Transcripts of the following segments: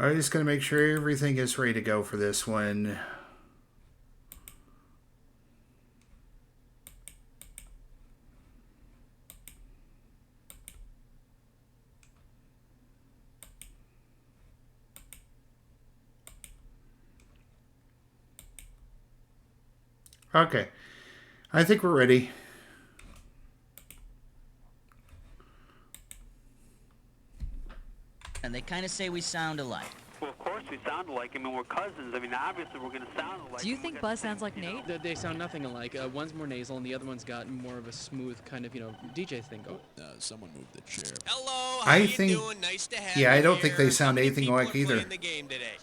I'm just going to make sure everything is ready to go for this one. Okay. I think we're ready. And they kind of say we sound alike. Well, of course we sound alike. I mean, we're cousins. I mean, obviously we're going to sound alike. Do you think Buzz sounds like Nate? They sound nothing alike. One's more nasal, and the other one's got more of a smooth kind of, DJ thing going. Someone moved the chair. Hello, how you doing? Nice to have you. Yeah, I don't think here. they sound How many anything people alike are either. playing the game today?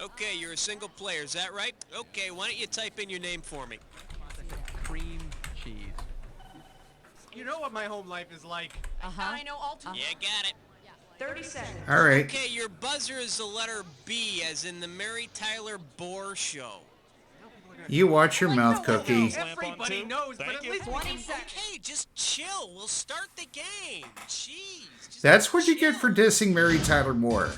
Okay, you're a single player, is that right? Okay, why don't you type in your name for me? Cream cheese. You know what my home life is like. I know all too. Yeah, got it. 30 seconds. All right. Okay, your buzzer is the letter B, as in the Mary Tyler Bohr Show. You watch your mouth, Cookie. Everybody knows, but at least 20 seconds. Okay, just chill. We'll start the game. Jeez. Just That's what you get chill. for dissing Mary Tyler Moore.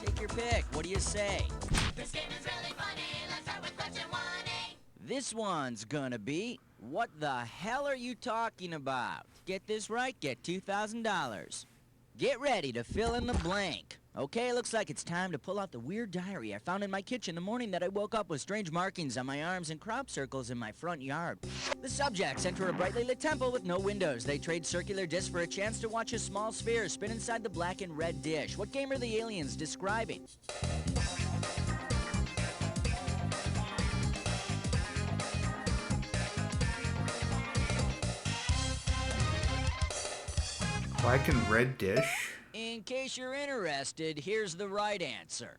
Take your pick. What do you say? This game is really funny. Let's start with question 1A. This one's gonna be, what the hell are you talking about? Get this right, get $2,000. Get ready to fill in the blank. Okay, looks like it's time to pull out the weird diary I found in my kitchen the morning that I woke up with strange markings on my arms and crop circles in my front yard. The subjects enter a brightly lit temple with no windows. They trade circular discs for a chance to watch a small sphere spin inside the black and red dish. What game are the aliens describing? Black and red dish? In case you're interested, here's the right answer.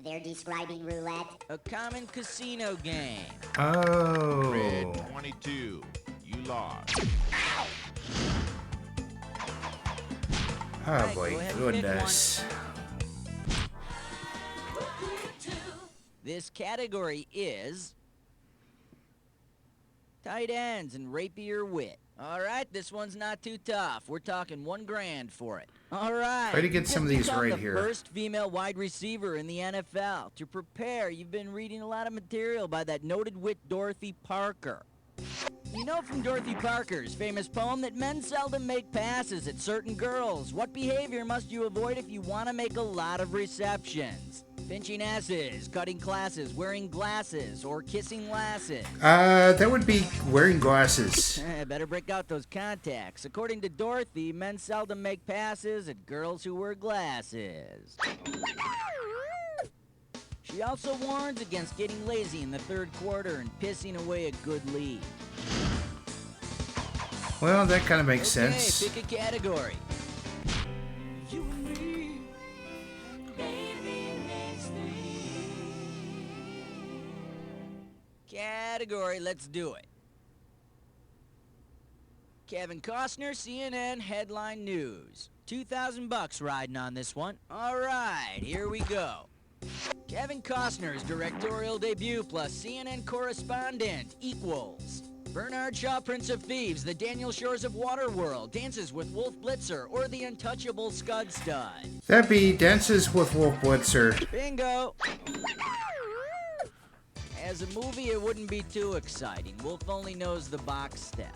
They're describing roulette. A common casino game. Oh. Red 22. You lost. Oh Right, boy, go ahead and pick goodness. This category is tight ends and rapier wit. All right, this one's not too tough. We're talking $1,000 for it. All right. Try to get some of these Become right the here. First female wide receiver in the NFL. To prepare, you've been reading a lot of material by that noted wit Dorothy Parker. You know from Dorothy Parker's famous poem that men seldom make passes at certain girls. What behavior must you avoid if you want to make a lot of receptions? Pinching asses, cutting classes, wearing glasses, or kissing lasses. That would be wearing glasses. Better break out those contacts. According to Dorothy, men seldom make passes at girls who wear glasses. She also warns against getting lazy in the third quarter and pissing away a good lead. Well, that kind of makes Okay, sense. pick a category. Category, let's do it. Kevin Costner, CNN headline news. $2,000 riding on this one. All right, here we go. Kevin Costner's directorial debut plus CNN correspondent equals Bernard Shaw, Prince of Thieves, The Daniel Shores of Waterworld, Dances with Wolf Blitzer, or The Untouchable Scud Stud. That'd be Dances with Wolf Blitzer. Bingo! As a movie, it wouldn't be too exciting. Wolf only knows the box step.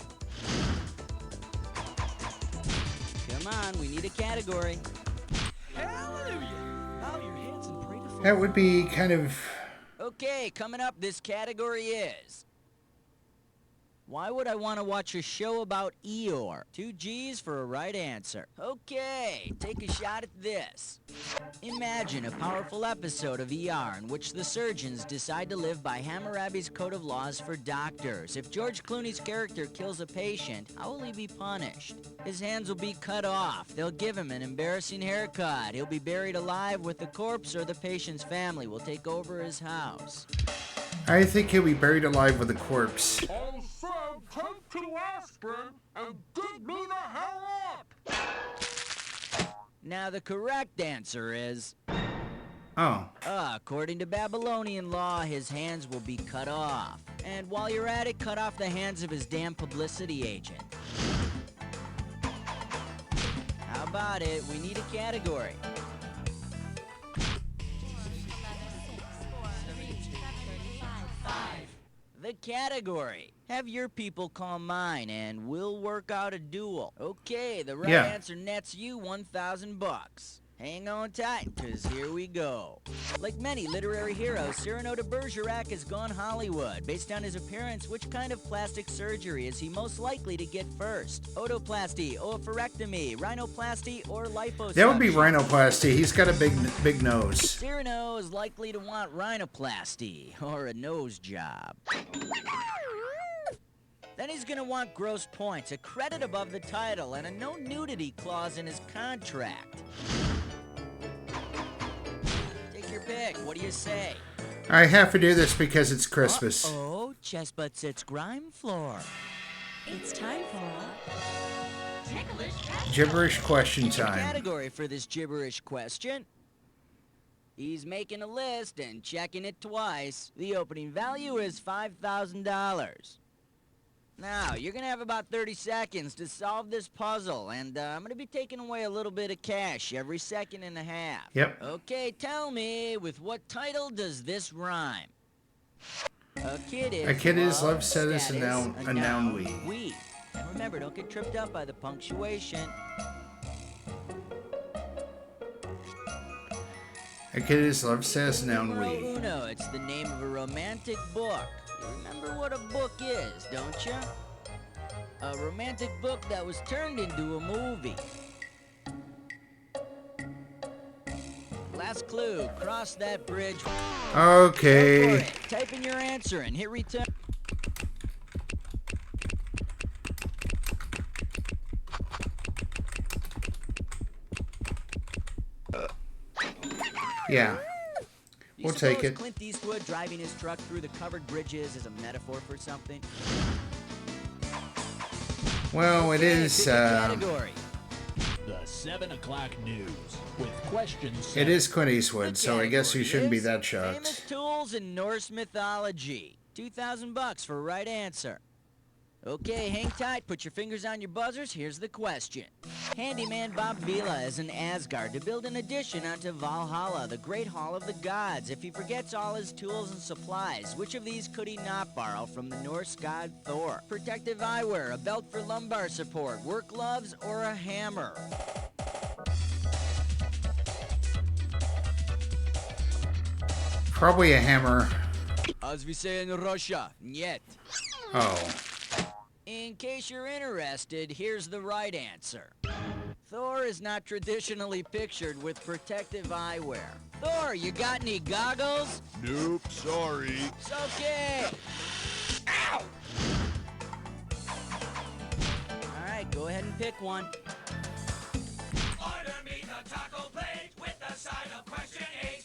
Come on, we need a category. Hallelujah! Bow your heads and pray to Father. That would be kind of... Okay, coming up, this category is... Why would I want to watch a show about Eeyore? 2 G's for a right answer. Okay, take a shot at this. Imagine a powerful episode of ER in which the surgeons decide to live by Hammurabi's code of laws for doctors. If George Clooney's character kills a patient, how will he be punished? His hands will be cut off. They'll give him an embarrassing haircut. He'll be buried alive with the corpse, or the patient's family will take over his house. I think he'll be buried alive with a corpse. I said take the aspirin and dig me the hell up! Now the correct answer is... Oh. According to Babylonian law, his hands will be cut off. And while you're at it, cut off the hands of his damn publicity agent. How about it? We need a category. category. Have your people call mine, and we'll work out a duel. Okay, the right Yeah. answer nets you 1,000 bucks. Hang on tight, cause here we go. Like many literary heroes, Cyrano de Bergerac has gone Hollywood. Based on his appearance, which kind of plastic surgery is he most likely to get first? Otoplasty, oophorectomy, rhinoplasty, or liposuction? That would be rhinoplasty. He's got a big nose. Cyrano is likely to want rhinoplasty, or a nose job. Then he's gonna want gross points, a credit above the title, and a no nudity clause in his contract. Take your pick. What do you say? I have to do this because it's Christmas. Oh, chest butt sits grime floor. It's time for Gibberish question The time. category for this gibberish question. He's making a list and checking it twice. The opening value is $5,000. Now, you're going to have about 30 seconds to solve this puzzle, and I'm going to be taking away a little bit of cash every second and a half. Yep. Okay, tell me, with what title does this rhyme? A kid is love status, a status, noun we. And remember, don't get tripped up by the punctuation. A kid is love status, noun Numero we. uno, it's the name of a romantic book. You remember what a book is, don't you? A romantic book that was turned into a movie. Last clue, cross that bridge. Go for Okay. it. Type in your answer and hit return. Yeah. Do you We'll take suppose it. Clint Eastwood driving his truck through the covered bridges is a metaphor for something? Well, it Okay, is. pick a category. The 7 o'clock news with questions. It is Clint Eastwood, The so I guess you category shouldn't be is that Famous shocked. tools in Norse mythology. 2,000 bucks for right answer. Okay, hang tight. Put your fingers on your buzzers. Here's the question. Handyman Bob Vila is in Asgard to build an addition onto Valhalla, the great hall of the gods. If he forgets all his tools and supplies, which of these could he not borrow from the Norse god Thor? Protective eyewear, a belt for lumbar support, work gloves, or a hammer? Probably a hammer. As we say in Russia, нет. Oh. In case you're interested, here's the right answer. Thor is not traditionally pictured with protective eyewear. Thor, you got any goggles? Nope, sorry. It's okay. Ow! All right, go ahead and pick one. Order me the taco plate with the side of question 8.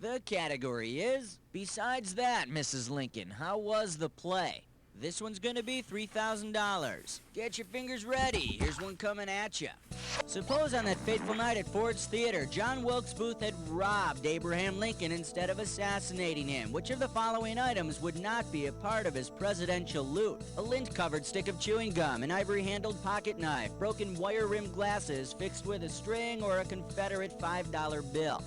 The category is, besides that, Mrs. Lincoln, how was the play? This one's gonna be $3,000. Get your fingers ready. Here's one coming at you. Suppose on that fateful night at Ford's Theater, John Wilkes Booth had robbed Abraham Lincoln instead of assassinating him. Which of the following items would not be a part of his presidential loot? A lint-covered stick of chewing gum, an ivory-handled pocket knife, broken wire-rimmed glasses fixed with a string, or a Confederate $5 bill?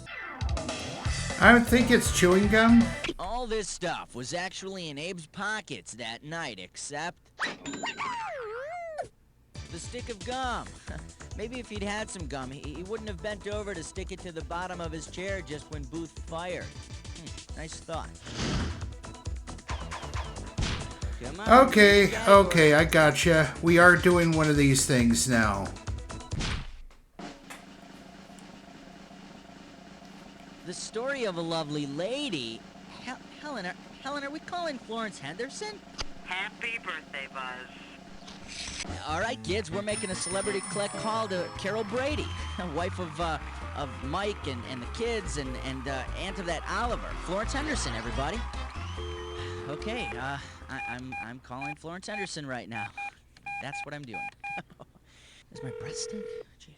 I would think it's chewing gum. All this stuff was actually in Abe's pockets that night, except the stick of gum. Maybe if he'd had some gum, he wouldn't have bent over to stick it to the bottom of his chair just when Booth fired. Nice thought. Come on, Okay, category. okay, I gotcha. We are doing one of these things now. The story of a lovely lady. Helen, are we calling Florence Henderson? Happy birthday, Buzz. All right, kids, we're making a celebrity collect call to Carol Brady, wife of Mike and the kids and aunt of that Oliver. Florence Henderson, everybody. Okay, I'm calling Florence Henderson right now. That's what I'm doing. Is my breath stink? Jeez.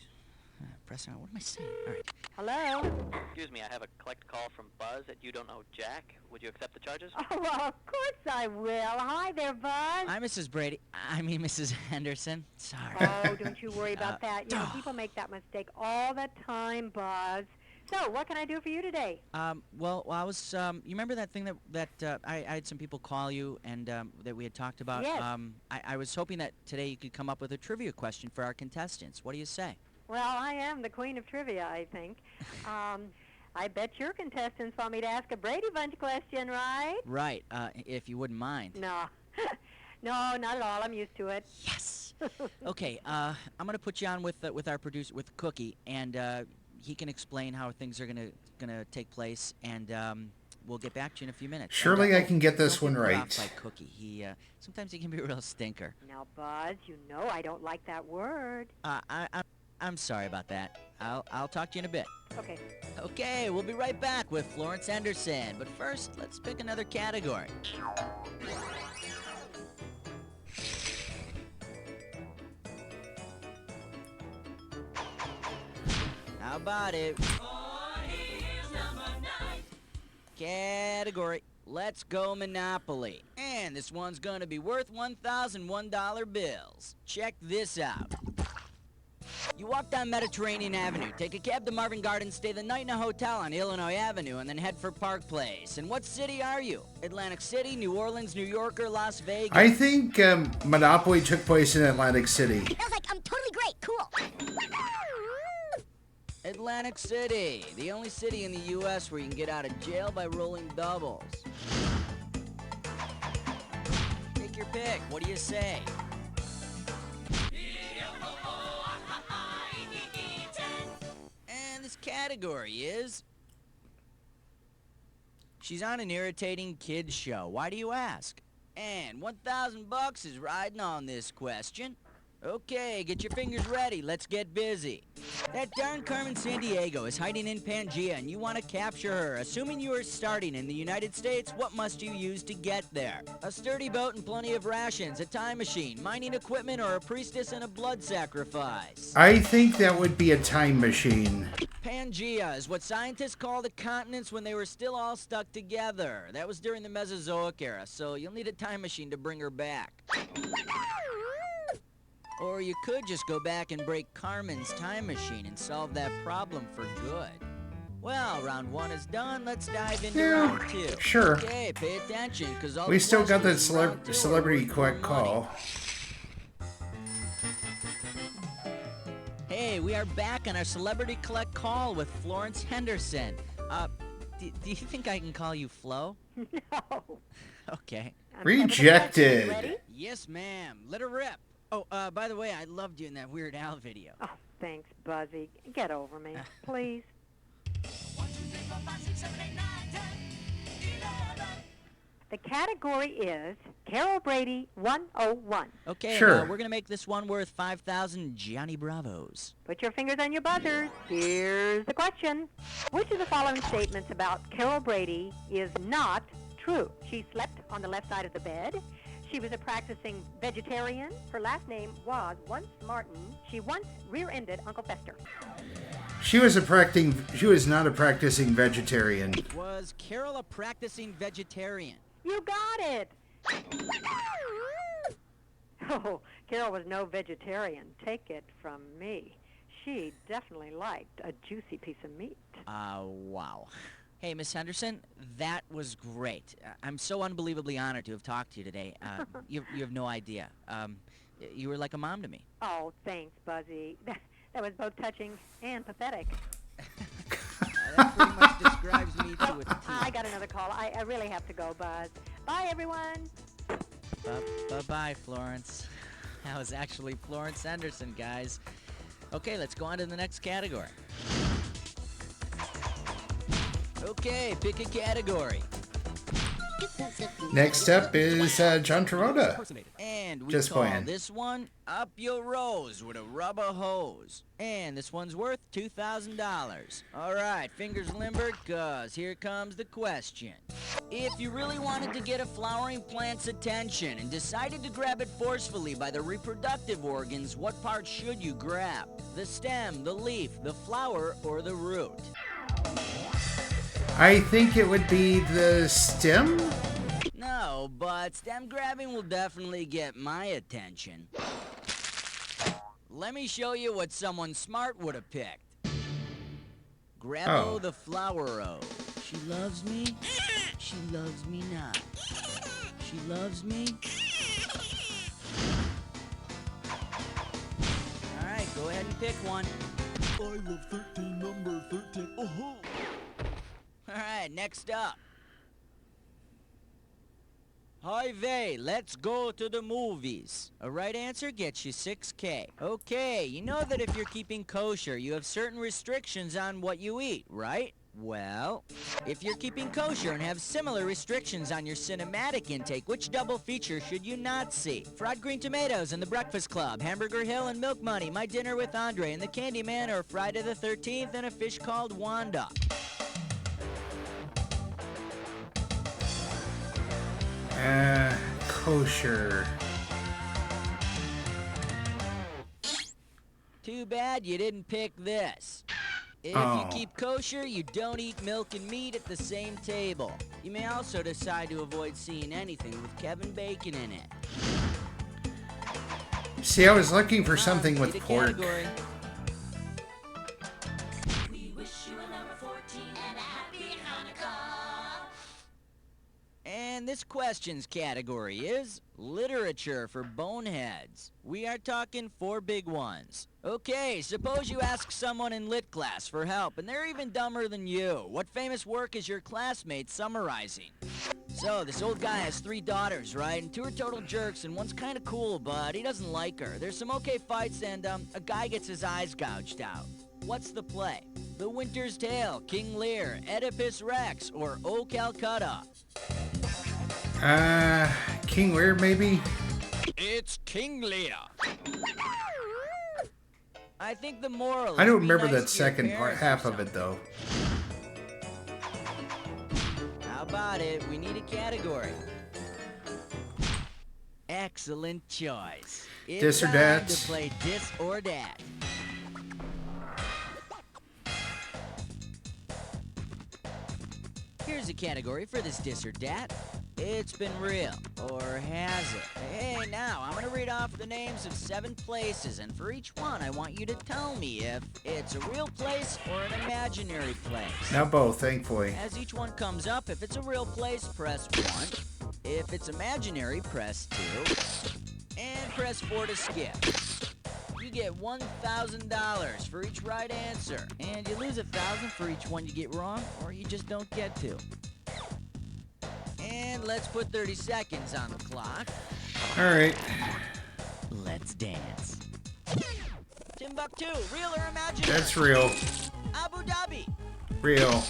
What am I saying? All right. Hello? Excuse me, I have a collect call from Buzz at youdon'tknowjack. Would you accept the charges? Oh, well, of course I will. Hi there, Buzz. Hi, Mrs. Brady. I mean, Mrs. Henderson. Sorry. Oh, don't you worry about that. You know, people make that mistake all the time, Buzz. So, what can I do for you today? Well, I was, you remember that thing that I had some people call you and that we had talked about? Yes. I was hoping that today you could come up with a trivia question for our contestants. What do you say? Well, I am the queen of trivia, I think. I bet your contestants want me to ask a Brady Bunch question, right? Right, if you wouldn't mind. No. No, not at all. I'm used to it. Yes! Okay, I'm going to put you on with our producer, with Cookie, and he can explain how things are gonna take place, and we'll get back to you in a few minutes. Surely I can get this don't one get put right. off by Cookie. He sometimes he can be a real stinker. Now, Buzz, you know I don't like that word. I'm sorry about that. I'll talk to you in a bit. Okay. Okay, we'll be right back with Florence Henderson. But first, let's pick another category. How about it? Category. Let's go Monopoly. And this one's gonna be worth $1,001 bills. Check this out. You walk down Mediterranean Avenue, take a cab to Marvin Gardens, stay the night in a hotel on Illinois Avenue, and then head for Park Place. And what city are you? Atlantic City, New Orleans, New York, or Las Vegas? I think Monopoly took place in Atlantic City. I was like, I'm totally great. Cool. Atlantic City, the only city in the U.S. where you can get out of jail by rolling doubles. Take your pick. What do you say? And this category is... She's on an irritating kids show. Why do you ask? And $1,000 is riding on this question. Okay, get your fingers ready. Let's get busy. That darn Carmen Sandiego is hiding in Pangea, and you want to capture her. Assuming you are starting in the United States, what must you use to get there? A sturdy boat and plenty of rations, a time machine, mining equipment, or a priestess and a blood sacrifice? I think that would be a time machine. Pangea is what scientists call the continents when they were still all stuck together. That was during the Mesozoic era, so you'll need a time machine to bring her back. Or you could just go back and break Carmen's time machine and solve that problem for good. Well, round one is done. Let's dive into round two. Sure. Okay, pay attention, because all We the still got that questions in round two are celebrity worth quick money. call. Hey, we are back on our Celebrity Collect Call with Florence Henderson. Do you think I can call you Flo? No. Okay. Rejected. Ready? Yes, ma'am. Let her rip. Oh, by the way, I loved you in that Weird Al video. Oh, thanks, Buzzy. Get over me, please. The category is Carol Brady 101. Okay, Sure. we're going to make this one worth 5,000 Johnny Bravos. Put your fingers on your buzzers. Here's the question. Which of the following statements about Carol Brady is not true? She slept on the left side of the bed. She was a practicing vegetarian. Her last name was once Martin. She once rear-ended Uncle Fester. She was not a practicing vegetarian. Was Carol a practicing vegetarian? You got it. Oh, Carol was no vegetarian. Take it from me. She definitely liked a juicy piece of meat. Wow. Hey, Miss Henderson, that was great. I'm so unbelievably honored to have talked to you today. You have no idea. You were like a mom to me. Oh, thanks, Buzzy. That was both touching and pathetic. That pretty much describes me to a T. I got another call. I really have to go, Buzz. Bye, everyone. Bye-bye, Florence. That was actually Florence Henderson, guys. Okay, let's go on to the next category. Okay, pick a category. Next up is John Travolta. And we Just call playing. this one Up Your Rose with a Rubber Hose. And this one's worth $2,000. All right, fingers limbered, cause here comes the question. If you really wanted to get a flowering plant's attention and decided to grab it forcefully by the reproductive organs, what part should you grab? The stem, the leaf, the flower, or the root? I think it would be the stem. No, but stem grabbing will definitely get my attention. Let me show you what someone smart would have picked. Grabo Oh. the Flowero. She loves me. She loves me not. She loves me. All right, go ahead and pick one. I love 13, number 13. Oh-ho! All right, next up. Hi, vey, let's go to the movies. A right answer gets you 6K. Okay, you know that if you're keeping kosher, you have certain restrictions on what you eat, right? Well, if you're keeping kosher and have similar restrictions on your cinematic intake, which double feature should you not see? Fried green tomatoes and The Breakfast Club, Hamburger Hill and Milk Money, My Dinner with Andre and the Candyman, or Friday the 13th and A Fish Called Wanda? Kosher. Too bad you didn't pick this. If Oh. you keep kosher, you don't eat milk and meat at the same table. You may also decide to avoid seeing anything with Kevin Bacon in it. See, I was looking for something Read with a pork. category. We wish you a number 14 and a happy Hanukkah. And this questions category is literature for boneheads. We are talking 4 big ones. Okay, suppose you ask someone in lit class for help, and they're even dumber than you. What famous work is your classmate summarizing? So, this old guy has 3 daughters, right? And 2 are total jerks, and one's kind of cool, but he doesn't like her. There's some okay fights, and a guy gets his eyes gouged out. What's the play? The Winter's Tale, King Lear, Oedipus Rex, or O Calcutta? King Lear, maybe? It's King Lear. I think the moral. I don't is be remember nice that to your second part, parents or half of it, something. though. How about it? We need a category. Excellent choice. It's Dis or time dats. to play Dis or Dat. Here's a category for this Dis or Dat. It's been real, or has it? Hey, now, I'm gonna read off the names of 7 places, and for each one, I want you to tell me if it's a real place or an imaginary place. Now both, thankfully. As each one comes up, if it's a real place, press 1. If it's imaginary, press 2. And press 4 to skip. You get $1,000 for each right answer. And you lose $1,000 for each one you get wrong, or you just don't get to. And let's put 30 seconds on the clock. Alright. Let's dance. Timbuktu, real or imaginary? That's real. Abu Dhabi, Real.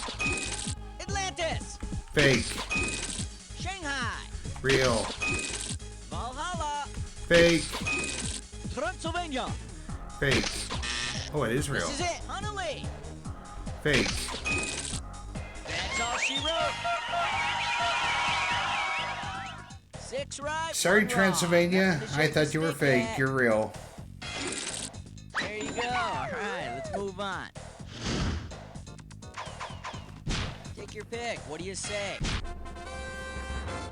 Atlantis, Fake. Shanghai, Real. Valhalla, Fake. Transylvania. Fake. Oh, it is real. This is it, Honolulu. Fake. That's all she wrote. 6 right. Sorry, 1 wrong. Transylvania. That's the I shape thought of you were stick fake. hat. You're real. There you go. All right, let's move on. Take your pick. What do you say?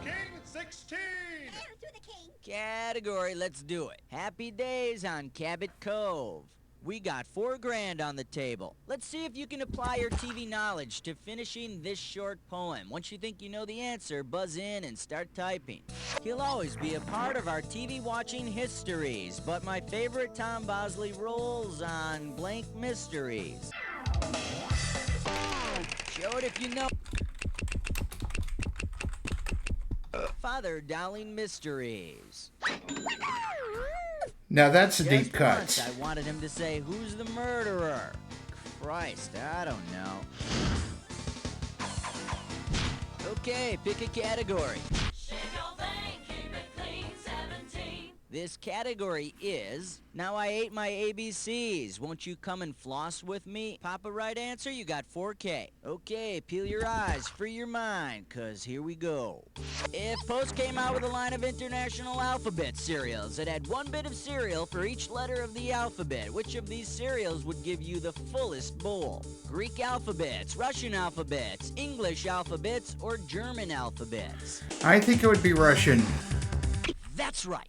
King 16! Category, let's do it. Happy days on Cabot Cove. We got $4,000 on the table. Let's see if you can apply your TV knowledge to finishing this short poem. Once you think you know the answer, buzz in and start typing. He'll always be a part of our TV watching histories, but my favorite Tom Bosley rolls on blank mysteries. Show it if you know. Father Dowling Mysteries. Now that's a deep Just cut. once I wanted him to say, who's the murderer? Christ, I don't know. Okay, pick a category. Shave your thing, keep it clean, 17. This category is, now I ate my ABCs. Won't you come and floss with me? Pop a right answer, you got 4K. Okay, peel your eyes, free your mind, cause here we go. If Post came out with a line of international alphabet cereals that had 1 bit of cereal for each letter of the alphabet, which of these cereals would give you the fullest bowl? Greek alphabets, Russian alphabets, English alphabets, or German alphabets? I think it would be Russian. That's right.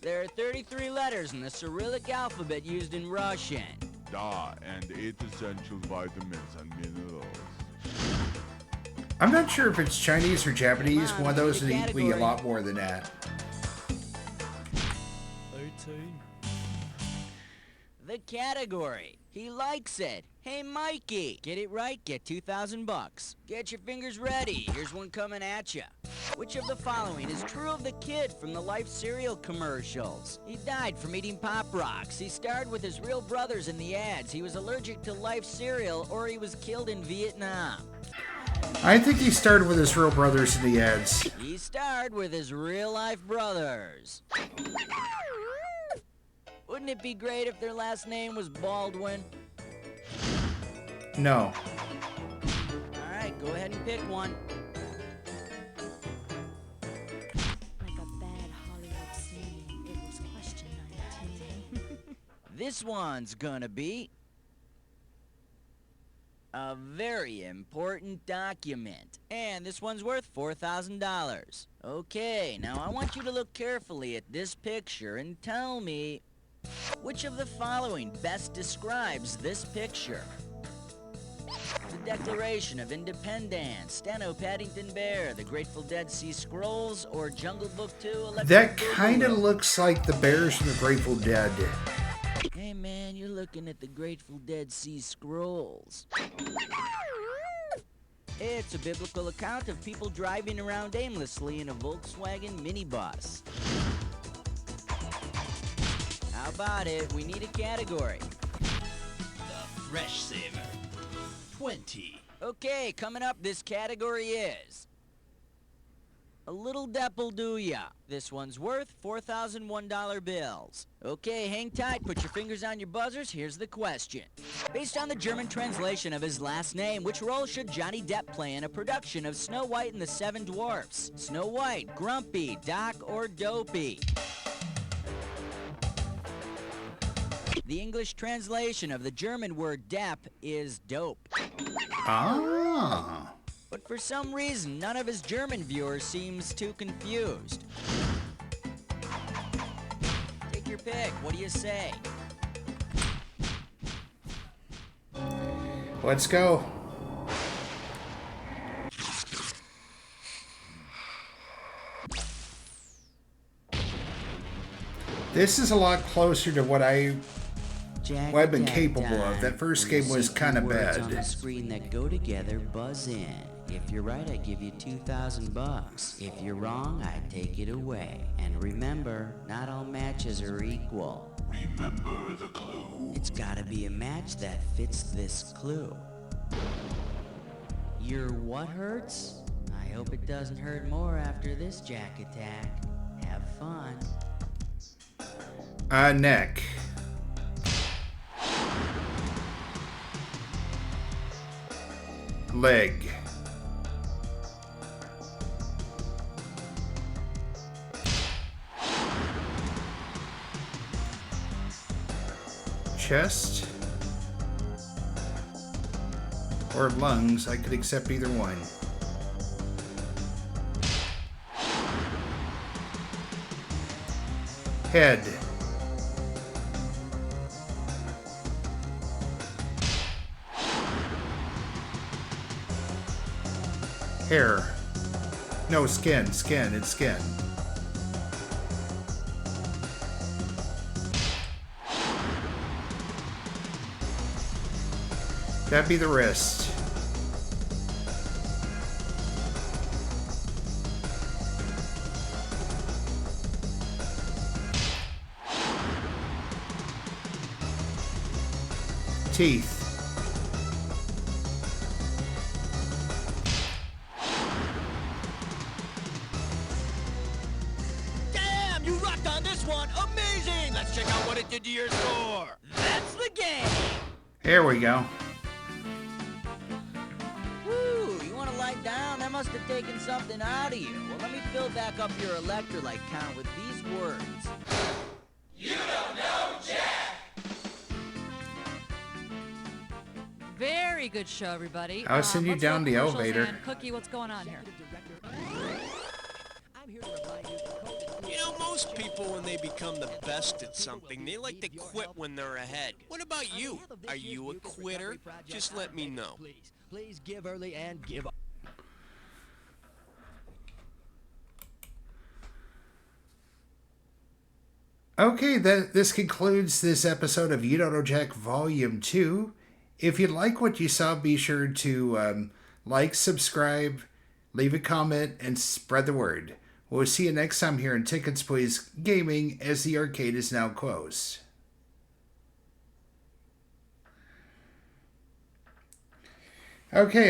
There are 33 letters in the Cyrillic alphabet used in Russian. and 8 essential vitamins and minerals. I'm not sure if it's Chinese or Japanese. One of those would eat me a lot more than that. 18. The category. He likes it. Hey, Mikey. Get it right, get 2,000 bucks. Get your fingers ready. Here's one coming at you. Which of the following is true of the kid from the Life cereal commercials? He died from eating Pop Rocks. He starred with his real brothers in the ads. He was allergic to Life cereal, or he was killed in Vietnam. I think he started with his real brothers in the ads. He starred with his real-life brothers. Wouldn't it be great if their last name was Baldwin? No. All right, go ahead and pick one. Like a bad Hollywood scene. It was question 19. This one's gonna be a very important document. And this one's worth $4,000. Okay, now I want you to look carefully at this picture and tell me which of the following best describes this picture. The Declaration of Independence, Steno Paddington Bear, The Grateful Dead Sea Scrolls, or Jungle Book 2 Electric That kind of Boogaloo? looks like the Bears from the Grateful Dead. Hey man, you're looking at the Grateful Dead Sea Scrolls. It's a biblical account of people driving around aimlessly in a Volkswagen minibus. How about it? We need a category. The Fresh Saver. 20. Okay, coming up, this category is a little depp'll do ya. This one's worth $4,001 bills. Okay, hang tight, put your fingers on your buzzers, here's the question. Based on the German translation of his last name, which role should Johnny Depp play in a production of Snow White and the Seven Dwarfs? Snow White, Grumpy, Doc, or Dopey? The English translation of the German word Depp is dope. Ah. But for some reason, none of his German viewers seems too confused. Take your pick. What do you say? Let's go. This is a lot closer to what I've been capable of. That first game was kind of Words on the bad. screen that go together, buzz in. If you're right, I give you 2,000 bucks. If you're wrong, I take it away. And remember, not all matches are equal. Remember the clue. It's gotta be a match that fits this clue. Your what hurts? I hope it doesn't hurt more after this jack attack. Have fun. Neck. Leg. Chest. Or lungs. I could accept either one. Head. Hair. No, skin. It's skin. That'd be the wrist. Teeth. Damn, you rocked on this one. Amazing. Let's check out what it did to your score. That's the game. There we go. Woo, you wanna lie down? That must have taken something out of you. Well, let me fill back up your electrolyte count with these words. You don't know Jack. Very good show, everybody. I'll send you let's down go the commercials elevator. and Cookie, what's going on here? You know, most Most people, when they become the best at something, they like to quit when they're ahead. What about you? Are you a quitter? Just let me know. Please give early and give. Okay, this concludes this episode of You Don't Know Jack Volume 2. If you like what you saw, be sure to like, subscribe, leave a comment, and spread the word. We'll see you next time here in Tickets Please Gaming, as the arcade is now closed. Okay,